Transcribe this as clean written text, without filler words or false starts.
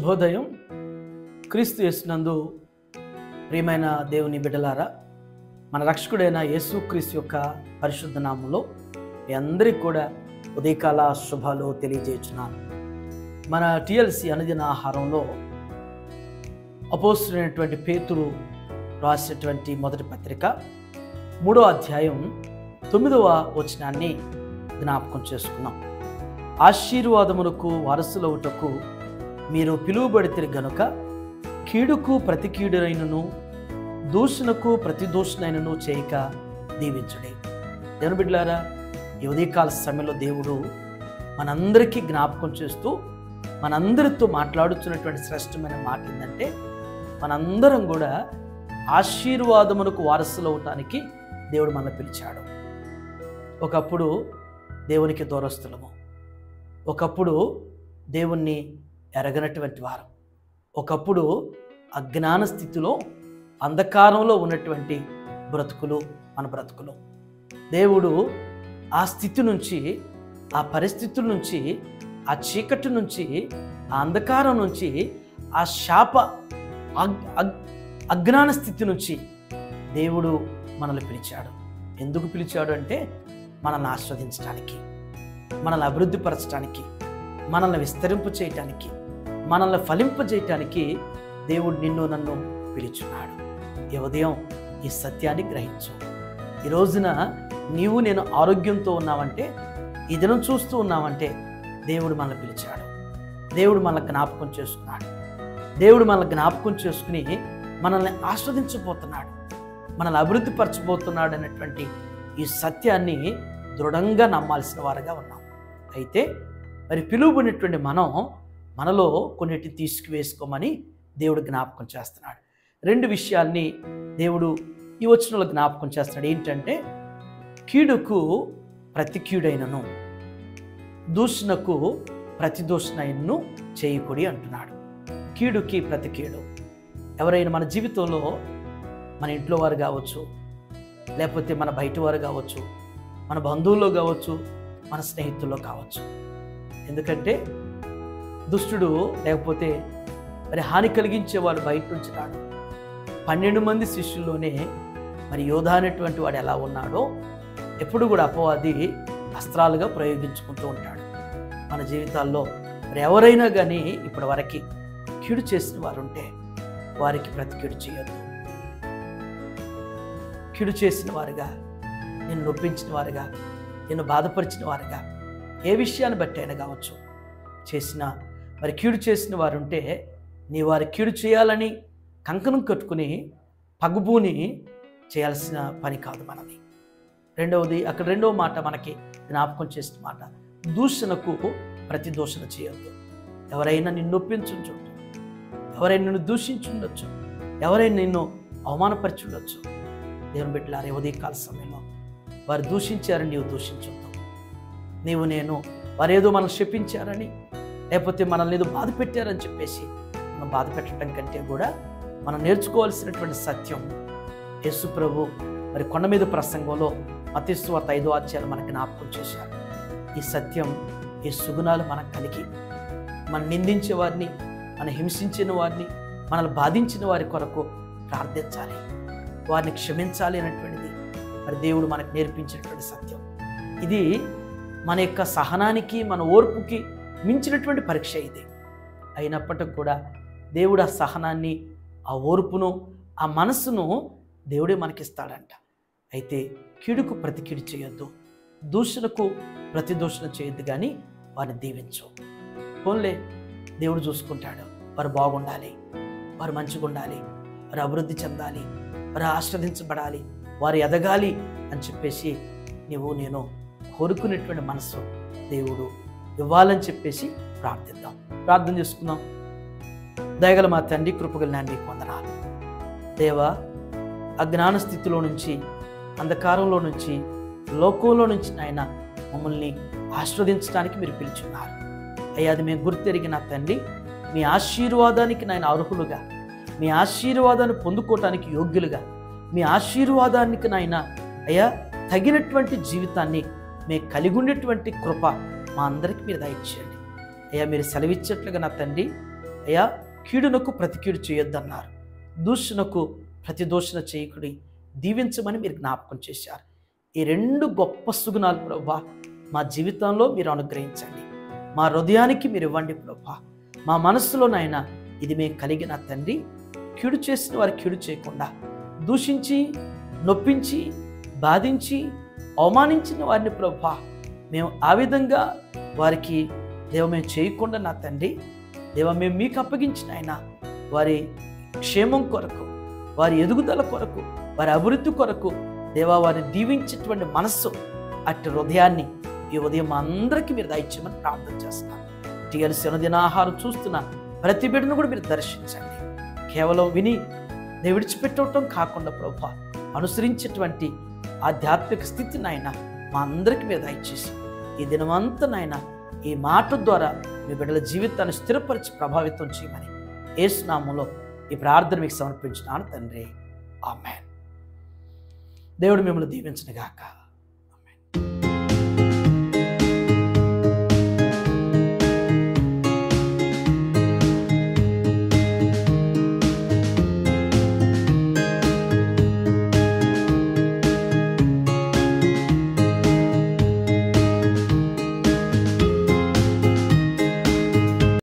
శుభోదయం. క్రీస్తు యేసునందు ప్రియమైన దేవుని బిడ్డలారా, మన రక్షకుడైన యేసుక్రీస్తు యొక్క పరిశుద్ధ నామంలో మీ అందరికీ కూడా ఉదయకాల శుభాలు తెలియజేస్తున్నాను. మన టిఎల్సి అనుదిన ఆహారంలో అపోస్తలుడైనటువంటి పేతురు రాసినటువంటి మొదటి పత్రిక 3వ అధ్యాయం 9వ వచనాన్ని జ్ఞాపకం చేసుకున్నాం. ఆశీర్వాదమునకు వారసులవుటకు మీరు పిలువబడితే గనుక కీడుకు ప్రతి కీడునైనను దూషణకు ప్రతి దూషణైనను చేయక దీవించుడే. దేవుని బిడ్డలారా, ఈ ఉదయకాల సమయంలో దేవుడు మనందరికీ జ్ఞాపకం చేస్తూ మనందరితో మాట్లాడుతున్నటువంటి శ్రేష్టమైన మాట ఏంటంటే, మనందరం కూడా ఆశీర్వాదమునకు వారసులు అవటానికి దేవుడు మనల్ని పిలిచాడు. ఒకప్పుడు దేవునికి దూరస్తులము, ఒకప్పుడు దేవుణ్ణి ఎరగనటువంటి వారు, ఒకప్పుడు అజ్ఞాన స్థితిలో అంధకారంలో ఉన్నటువంటి బ్రతుకులు మన బ్రతుకులు. దేవుడు ఆ స్థితి నుంచి, ఆ పరిస్థితుల నుంచి, ఆ చీకటి నుంచి, ఆ అంధకారం నుంచి, ఆ శాప అజ్ఞాన స్థితి నుంచి దేవుడు మనల్ని పిలిచాడు. ఎందుకు పిలిచాడు అంటే, మనల్ని ఆస్వాదించడానికి, మనల్ని అభివృద్ధిపరచడానికి, మనల్ని విస్తరింప చేయటానికి, మనల్ని ఫలింపజేయటానికి దేవుడు నిన్ను నన్ను పిలుచున్నాడు. ఈ ఉదయం ఈ సత్యాన్ని గ్రహించు. ఈ రోజున నీవు నేను ఆరోగ్యంతో ఉన్నావంటే, ఈ దినం చూస్తూ ఉన్నావంటే దేవుడు మనల్ని పిలిచాడు. దేవుడు మనల్ని జ్ఞాపకం చేసుకున్నాడు. దేవుడు మనల్ని జ్ఞాపకం చేసుకుని మనల్ని ఆస్వాదించబోతున్నాడు, మనల్ని అభివృద్ధి పరచబోతున్నాడు అనేటువంటి ఈ సత్యాన్ని దృఢంగా నమ్మాల్సిన వారుగా ఉన్నాం. అయితే మరి పిలువబడినటువంటి మనలో కొన్నిటిని తీసుకువేసుకోమని దేవుడు జ్ఞాపకం చేస్తున్నాడు. 2 విషయాల్ని దేవుడు ఈ వచనంలో జ్ఞాపకం చేస్తున్నాడు. ఏంటంటే, కీడుకు ప్రతి కీడైనను దూషణకు ప్రతి దూషణైనను చేయకూడి అంటున్నాడు. కీడుకి ప్రతి కీడు. ఎవరైనా మన జీవితంలో, మన ఇంట్లో వారు కావచ్చు, లేకపోతే మన బయట వారు కావచ్చు, మన బంధువుల్లో కావచ్చు, మన స్నేహితుల్లో కావచ్చు. ఎందుకంటే దుష్టుడు లేకపోతే మరి హాని కలిగించేవాడు బయట నుంచి రాడు. 12 మంది శిష్యుల్లోనే మరి యోధా అనేటువంటి వాడు ఎలా ఉన్నాడో ఎప్పుడు కూడా అపవాది అస్త్రాలుగా ప్రయోగించుకుంటూ ఉంటాడు. మన జీవితాల్లో మరి ఎవరైనా కానీ ఇప్పటి వరకు కీడు చేసిన వారు ఉంటే వారికి ప్రతి కీడు చేయొద్దు. కీడు చేసిన వారుగా, నిన్ను నొప్పించిన వారుగా, నిన్ను బాధపరిచిన వారుగా, ఏ విషయాన్ని బట్టి అయినా కావచ్చు చేసిన మరి కీడు చేసిన వారు ఉంటే, నీ వారి కీడు చేయాలని కంకణం కట్టుకుని పగుబూని చేయాల్సిన పని కాదు మనది. రెండవది, అక్కడ 2వ మాట మనకి జ్ఞాపకం చేసిన మాట, దూషణకు ప్రతి దూషణ చేయొద్దు. ఎవరైనా నిన్ను నొప్పించుండొచ్చు, ఎవరైనా నిన్ను దూషించుండొచ్చు, ఎవరైనా నిన్ను అవమానపరిచి ఉండొచ్చు. దేవుని బిడ్డలారా, ఉదయకాల సమయంలో వారు దూషించారని నీవు దూషించొద్దు. నీవు నేను వారేదో మనం శపించారని, లేకపోతే మనల్ని ఏదో బాధ పెట్టారని చెప్పేసి మనం బాధ పెట్టడం కంటే కూడా మనం నేర్చుకోవాల్సినటువంటి సత్యం యేసు ప్రభు మరి కొండ మీద ప్రసంగంలో మత్తయి సువార్త 5వ అధ్యాయం మనకి జ్ఞాపకం చేశారు. ఈ సత్యం, ఈ సుగుణాలు మనకు కలిగి మనం నిందించే వారిని, మనం హింసించిన వారిని, మనల్ని బాధించిన వారి కొరకు ప్రార్థించాలి, వారిని క్షమించాలి అనేటువంటిది మరి దేవుడు మనకు నేర్పించినటువంటి సత్యం. ఇది మన యొక్క సహనానికి, మన ఓర్పుకి మించినటువంటి పరీక్ష ఇది. అయినప్పటికీ కూడా దేవుడు ఆ సహనాన్ని, ఆ ఓర్పును, ఆ మనస్సును దేవుడే మనకిస్తాడంట. అయితే కీడుకు ప్రతి కీడు చేయొద్దు, దూషణకు ప్రతి దూషణ చేయొద్దు, కానీ వారిని దీవించు. పోన్లే, దేవుడు చూసుకుంటాడు. వారు బాగుండాలి, వారు మంచిగా ఉండాలి, వారు అభివృద్ధి చెందాలి, వారు ఆస్వాదించబడాలి, వారు ఎదగాలి అని చెప్పేసి నీవు నేను కోరుకునేటువంటి మనసు దేవుడు ఇవ్వాలని చెప్పేసి ప్రార్థిద్దాం. ప్రార్థన చేసుకుందాం. దయగల మా తండ్రి, కృపగల నాయన, వందనాలు దేవా. అజ్ఞాన స్థితిలో నుంచి, అంధకారంలో నుంచి, లోకంలో నుంచి నాయన మమ్మల్ని ఆస్వాదించడానికి మీరు పిలుచున్నారు అయ్యా. అది మేము గుర్తెరిగిన తండ్రి, మీ ఆశీర్వాదానికి నాయన అర్హులుగా, మీ ఆశీర్వాదాన్ని పొందుకోవటానికి యోగ్యులుగా, మీ ఆశీర్వాదానికి నాయన అయ్యా తగినటువంటి జీవితాన్ని మేము కలిగి ఉండేటువంటి కృప మా అందరికీ మీరు దయచేయండి అయ్యా. మీరు సెలవిచ్చేట్లుగా నా తండ్రి, అయ్యా కీడునకు ప్రతి కీడు చేయొద్దన్నారు, దూషణకు ప్రతి దూషణ చేయకుడి, దీవించమని మీరు జ్ఞాపకం చేశారు. ఈ 2 గొప్ప సుగుణాలు ప్రభువా మా జీవితంలో మీరు అనుగ్రహించండి. మా హృదయానికి మీరు ఇవ్వండి ప్రభువా. మా మనస్సులోనైనా ఇది మేము కలిగిన తండ్రి, కీడు చేసిన వారు కీడు చేయకుండా, దూషించి నొప్పించి బాధించి అవమానించిన వారిని ప్రభువా మేము ఆ విధంగా వారికి దేవ మేము చేయకుండా నా తండ్రి, దేవ మేము మీకు అప్పగించిన ఆయన వారి క్షేమం కొరకు, వారి ఎదుగుదల కొరకు, వారి అభివృద్ధి కొరకు దేవా వారిని దీవించేటువంటి మనస్సు, అట్టి హృదయాన్ని ఈ ఉదయం మా అందరికీ మీరు దయచేయమని ప్రార్థన చేస్తున్నాను. టీఎల్సీ అనుదినాహారం చూస్తున్న ప్రతి బిడ్డను కూడా మీరు దర్శించండి. కేవలం విని విడిచిపెట్టడం కాకుండా ప్రభువా అనుసరించేటువంటి ఆధ్యాత్మిక స్థితిని ఆయన మా అందరికీ మీరు దయచేసి ఈ దినమంతా నాయన ఈ మాట ద్వారా మీ బిడ్డల జీవితాన్ని స్థిరపరిచి ప్రభావితం చేయమని యేసు నామములో ఈ ప్రార్థన మీకు సమర్పించున్నాను తండ్రి. ఆమేన్. దేవుడు మిమ్మల్ని దీవించును గాక.